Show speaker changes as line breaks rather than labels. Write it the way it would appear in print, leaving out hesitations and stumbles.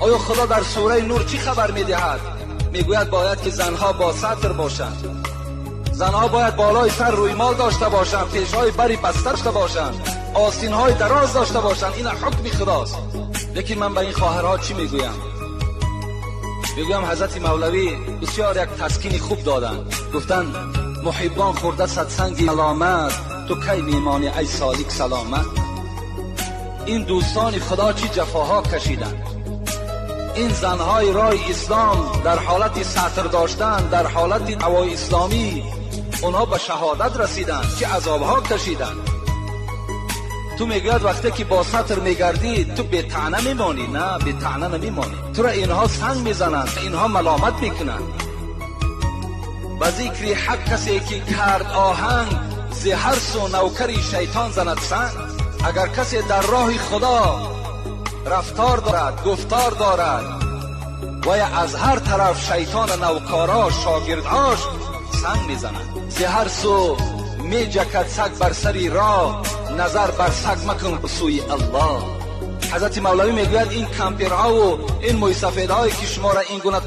آیا خدا در سوره نور چی خبر میدهد؟ میگوید باید که زنها با ستر باشند، زنها باید بالای سر رویمال داشته باشند، پیشهای بری بسته داشته باشند، آستینهای دراز داشته باشند. این حکم خداست. لیکن من به این خواهرها چی میگویم؟ میگویم حضرت مولوی بسیار یک تسکین خوب دادن. گفتن محبان خورده صدسنگی علامت، تو کی میمانی ای سالک سلامت. این دوستان خدا چی جفاها کشیدن. این زنهای راه اسلام در حالت سطر داشتن، در حالت هوای اسلامی اونها به شهادت رسیدن، چه عذابها کشیدن. تو میگوید وقتی که با سطر میگردی تو به طعنه میمانی. نه، به طعنه نمیمانی. تو را اینها سنگ میزنند، اینها ملامت میکنند. به ذکر حق کسی که کرد آهنگ، ز هر سو نوکری شیطان زند سنگ. اگر کسی در راه خدا رفتار دارد، گفتار دارد و از هر طرف شیطان نوکارا شاگردهاش سنگ میزنند. ز هر سو میجکد سگ بر سری راه، نظر بر سگ مکن به سوی الله. حضرت مولوی میگوید این کمپیرها و این موی سفیدهایی که شما را این گونه